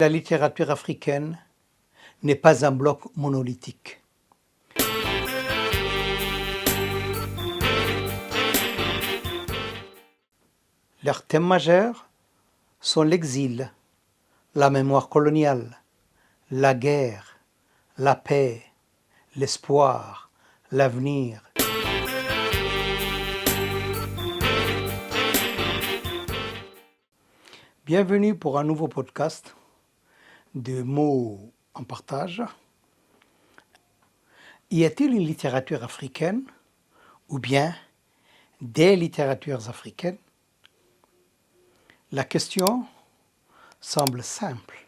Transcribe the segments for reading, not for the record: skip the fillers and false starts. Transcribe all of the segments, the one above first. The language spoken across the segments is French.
La littérature africaine n'est pas un bloc monolithique. Leurs thèmes majeurs sont l'exil, la mémoire coloniale, la guerre, la paix, l'espoir, l'avenir. Bienvenue pour un nouveau podcast de mots en partage. Y a-t-il une littérature africaine ou bien des littératures africaines? La question semble simple,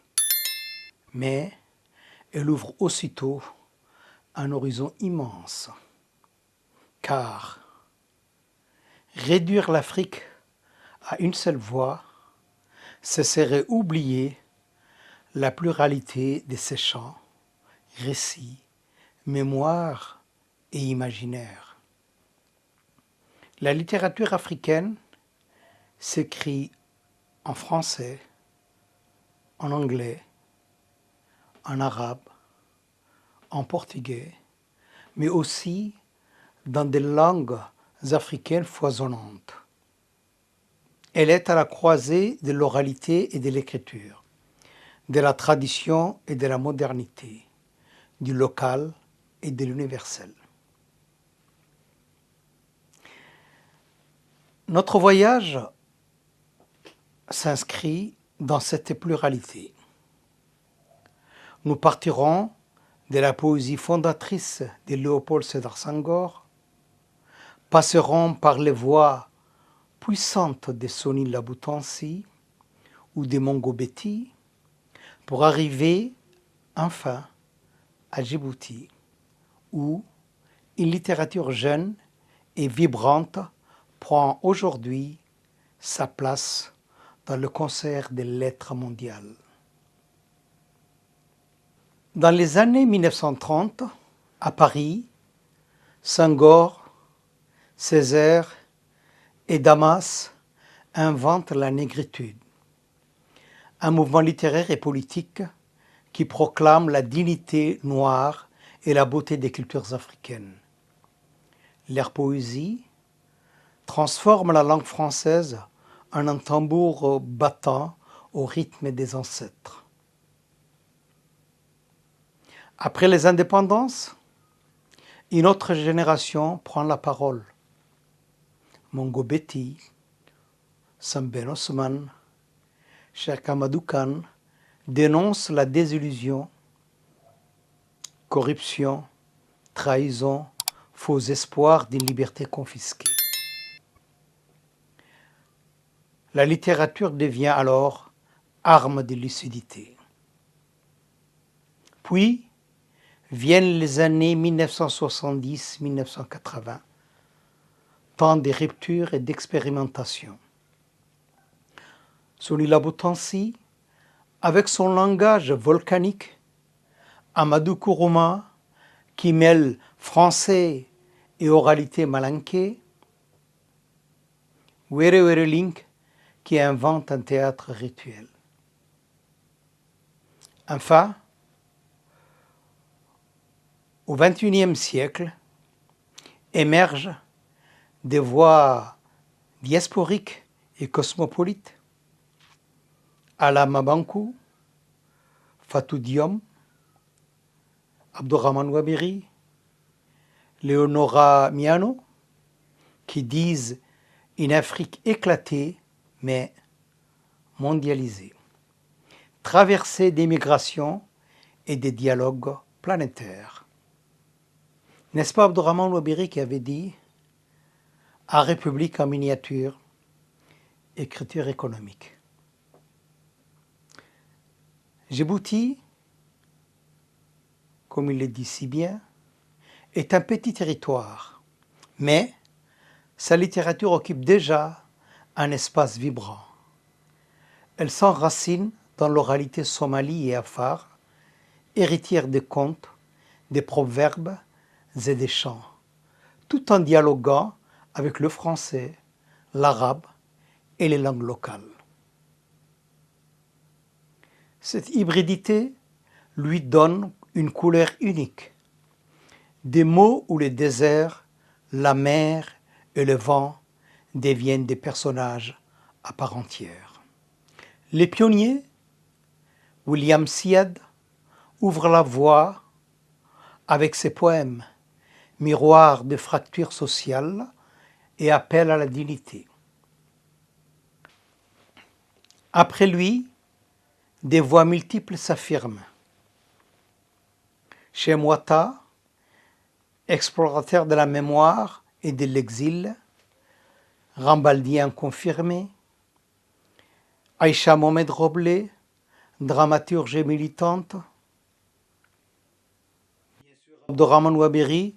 mais elle ouvre aussitôt un horizon immense. Car réduire l'Afrique à une seule voix, ce serait oublier la pluralité de ses chants, récits, mémoires et imaginaires. La littérature africaine s'écrit en français, en anglais, en arabe, en portugais, mais aussi dans des langues africaines foisonnantes. Elle est à la croisée de l'oralité et de l'écriture, de la tradition et de la modernité, du local et de l'universel. Notre voyage s'inscrit dans cette pluralité. Nous partirons de la poésie fondatrice de Léopold Sédar Senghor, passerons par les voix puissantes de Soni Laboutansi ou de Mongo Betty pour arriver enfin à Djibouti, où une littérature jeune et vibrante prend aujourd'hui sa place dans le concert des lettres mondiales. Dans les années 1930, à Paris, Senghor, Césaire et Damas inventent la négritude, un mouvement littéraire et politique qui proclame la dignité noire et la beauté des cultures africaines. Leur poésie transforme la langue française en un tambour battant au rythme des ancêtres. Après les indépendances, une autre génération prend la parole. Mongo Betty, Sembène Ousmane, Cheikh Amadou Kane dénoncent la désillusion, corruption, trahison, faux espoirs d'une liberté confisquée. La littérature devient alors arme de lucidité. Puis viennent les années 1970-1980, temps de rupture et d'expérimentation. Soni Laboutansi, avec son langage volcanique, Amadou Kourouma, qui mêle français et oralité malinké, Were Were Link, qui invente un théâtre rituel. Enfin, au XXIe siècle, émergent des voix diasporiques et cosmopolites. Alla Mabankou, Fatou Diom, Abdourahmane Wabiri, Léonora Miano, qui disent une Afrique éclatée mais mondialisée, traversée des migrations et des dialogues planétaires. N'est-ce pas Abdourahmane Wabiri qui avait dit « à République en miniature, écriture économique ». Djibouti, comme il le dit si bien, est un petit territoire, mais sa littérature occupe déjà un espace vibrant. Elle s'enracine dans l'oralité somali et afar, héritière des contes, des proverbes et des chants, tout en dialoguant avec le français, l'arabe et les langues locales. Cette hybridité lui donne une couleur unique. Des mots où le désert, la mer et le vent deviennent des personnages à part entière. Les pionniers, William Syed, ouvrent la voie avec ses poèmes, miroir de fractures sociales et appel à la dignité. Après lui, des voix multiples s'affirment. Chez Mouata, explorateur de la mémoire et de l'exil, rambaldien confirmé, Aïcha Mohamed Roblé, dramaturge et militante, Abdourahmane Waberi,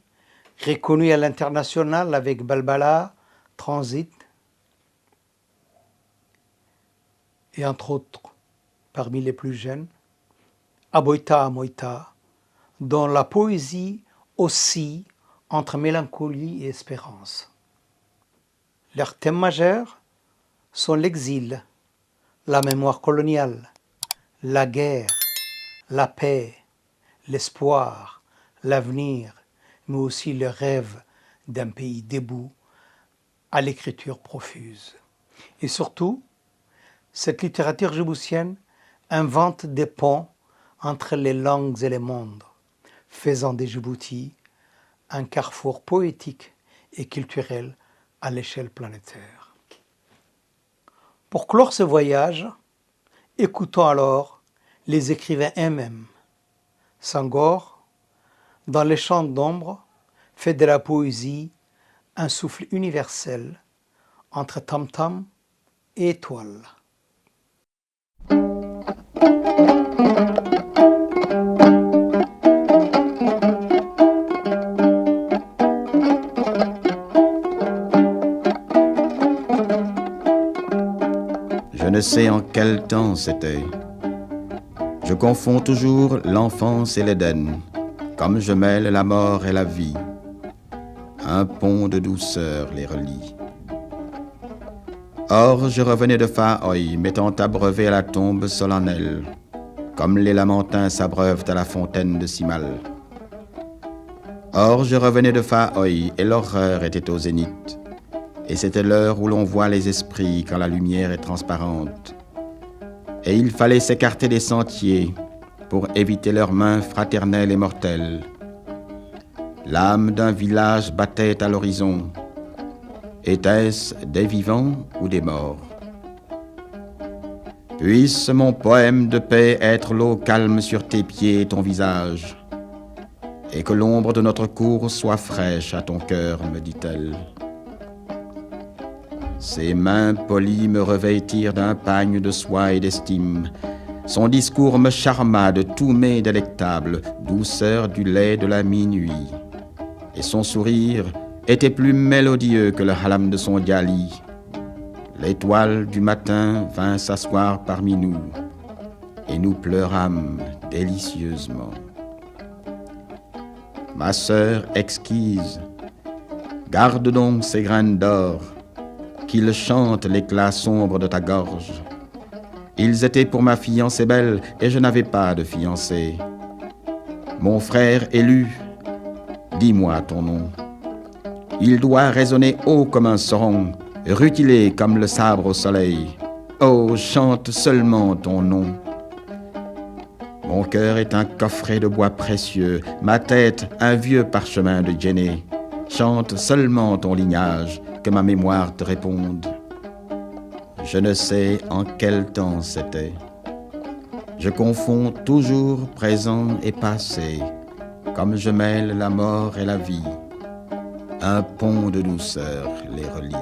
reconnu à l'international avec Balbala, Transit, et entre autres, parmi les plus jeunes, Aboita Amoita, dont la poésie oscille entre mélancolie et espérance. Leurs thèmes majeurs sont l'exil, la mémoire coloniale, la guerre, la paix, l'espoir, l'avenir, mais aussi le rêve d'un pays debout à l'écriture profuse. Et surtout, cette littérature djiboutienne invente des ponts entre les langues et les mondes, faisant de Djibouti un carrefour poétique et culturel à l'échelle planétaire. Pour clore ce voyage, écoutons alors les écrivains eux-mêmes. Senghor, dans Les Chants d'ombre, fait de la poésie un souffle universel entre tam-tam et étoile. Je ne sais en quel temps c'était. Je confonds toujours l'enfance et l'Éden, comme je mêle la mort et la vie. Un pont de douceur les relie. Or, je revenais de Fahoy, m'étant abreuvé à la tombe solennelle, comme les lamentins s'abreuvent à la fontaine de Simal. Or, je revenais de Fahoy, et l'horreur était au zénith. Et c'était l'heure où l'on voit les esprits quand la lumière est transparente. Et il fallait s'écarter des sentiers pour éviter leurs mains fraternelles et mortelles. L'âme d'un village battait à l'horizon. Était-ce des vivants ou des morts? Puisse mon poème de paix être l'eau calme sur tes pieds et ton visage, et que l'ombre de notre cour soit fraîche à ton cœur, me dit-elle. Ses mains polies me revêtirent d'un pagne de soie et d'estime. Son discours me charma de tout mets délectable, douceur du lait de la minuit. Et son sourire était plus mélodieux que le halam de son diali. L'étoile du matin vint s'asseoir parmi nous, et nous pleurâmes délicieusement. Ma sœur exquise, garde donc ces graines d'or, qu'ils chantent l'éclat sombre de ta gorge. Ils étaient pour ma fiancée belle, et je n'avais pas de fiancé. Mon frère élu, dis-moi ton nom. Il doit résonner haut comme un seron, rutilé comme le sabre au soleil. Oh, chante seulement ton nom. Mon cœur est un coffret de bois précieux, ma tête un vieux parchemin de Djenné. Chante seulement ton lignage, que ma mémoire te réponde. Je ne sais en quel temps c'était. Je confonds toujours présent et passé, comme je mêle la mort et la vie. Un pont de douceur les relie.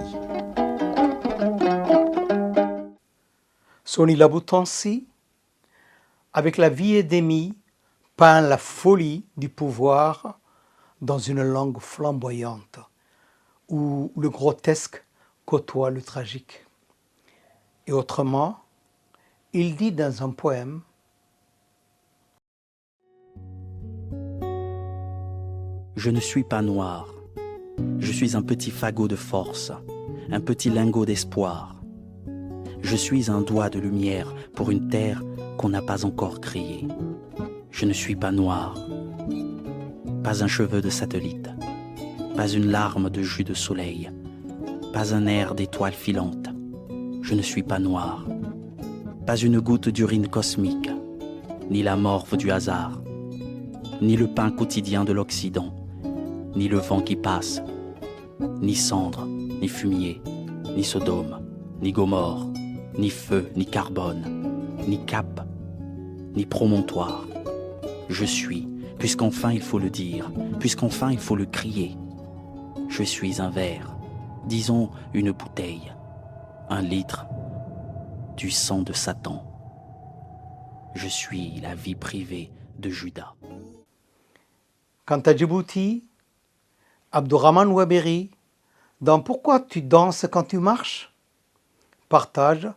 Soni Laboutansi, avec la vie et Demi, peint la folie du pouvoir dans une langue flamboyante, où le grotesque côtoie le tragique. Et autrement, il dit dans un poème: Je ne suis pas noir, je suis un petit fagot de force, un petit lingot d'espoir. Je suis un doigt de lumière pour une terre qu'on n'a pas encore crié. Je ne suis pas noir, pas un cheveu de satellite, pas une larme de jus de soleil, pas un air d'étoile filante. Je ne suis pas noir, pas une goutte d'urine cosmique, ni la morve du hasard, ni le pain quotidien de l'Occident, ni le vent qui passe, ni cendre, ni fumier, ni Sodome, ni Gomorre, ni feu, ni carbone, ni cap, ni promontoire. Je suis, puisqu'enfin il faut le dire, puisqu'enfin il faut le crier. Je suis un verre, disons une bouteille, 1 litre du sang de Satan. Je suis la vie privée de Judas. Quant à Djibouti, Abdourahmane Ouaberi, dans Pourquoi tu danses quand tu marches, partage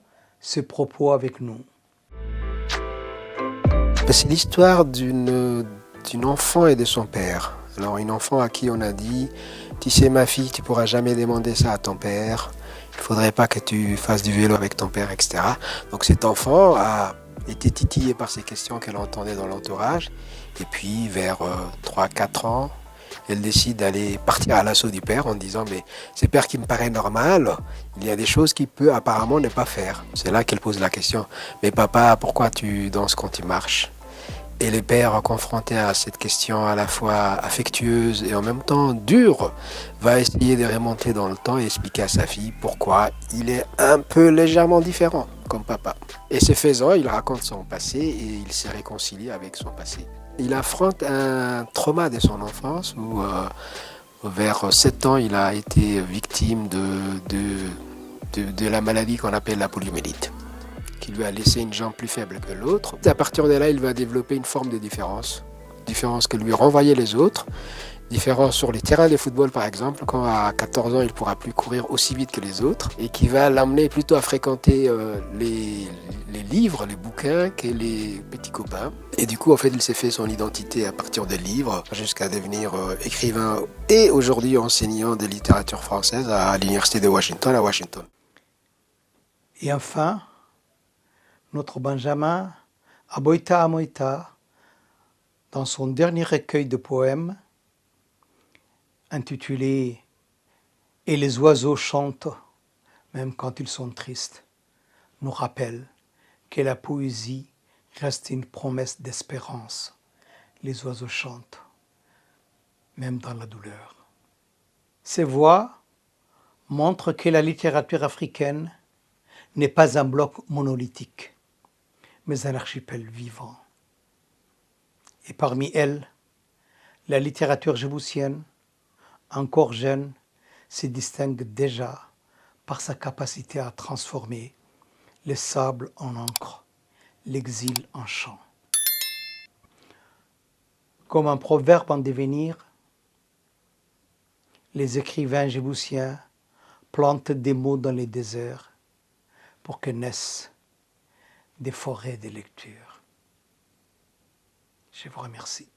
ce propos avec nous. C'est l'histoire d'une enfant et de son père. Alors une enfant à qui on a dit « Tu sais ma fille, tu pourras jamais demander ça à ton père, il faudrait pas que tu fasses du vélo avec ton père, etc. » Donc cet enfant a été titillé par ces questions qu'elle entendait dans l'entourage. Et puis vers 3-4 ans, elle décide d'aller partir à l'assaut du père en disant « Mais c'est père qui me paraît normal, il y a des choses qu'il peut apparemment ne pas faire. » C'est là qu'elle pose la question « Mais papa, pourquoi tu danses quand tu marches ?» Et le père, confronté à cette question à la fois affectueuse et en même temps dure, va essayer de remonter dans le temps et expliquer à sa fille pourquoi il est un peu légèrement différent comme papa. Et ce faisant, il raconte son passé et il se réconcilie avec son passé. Il affronte un trauma de son enfance où vers 7 ans, il a été victime de la maladie qu'on appelle la poliomyélite, qui lui a laissé une jambe plus faible que l'autre. À partir de là, il va développer une forme de différence que lui renvoyaient les autres, différence sur les terrains de football par exemple, quand à 14 ans, il ne pourra plus courir aussi vite que les autres, et qui va l'amener plutôt à fréquenter les livres, les bouquins, que les petits copains. Et du coup, en fait, il s'est fait son identité à partir des livres, jusqu'à devenir écrivain et aujourd'hui enseignant de littérature française à l'université de Washington, à Washington. Et enfin, notre Benjamin Aboita Amoita, dans son dernier recueil de poèmes, intitulé « Et les oiseaux chantent, même quand ils sont tristes », nous rappelle que la poésie reste une promesse d'espérance. Les oiseaux chantent, même dans la douleur. Ces voix montrent que la littérature africaine n'est pas un bloc monolithique, mais un archipel vivant. Et parmi elles, la littérature djiboutienne, encore jeune, se distingue déjà par sa capacité à transformer le sable en encre, l'exil en chant. Comme un proverbe en devenir, les écrivains djiboutiens plantent des mots dans les déserts pour que naissent des forêts de lecture. Je vous remercie.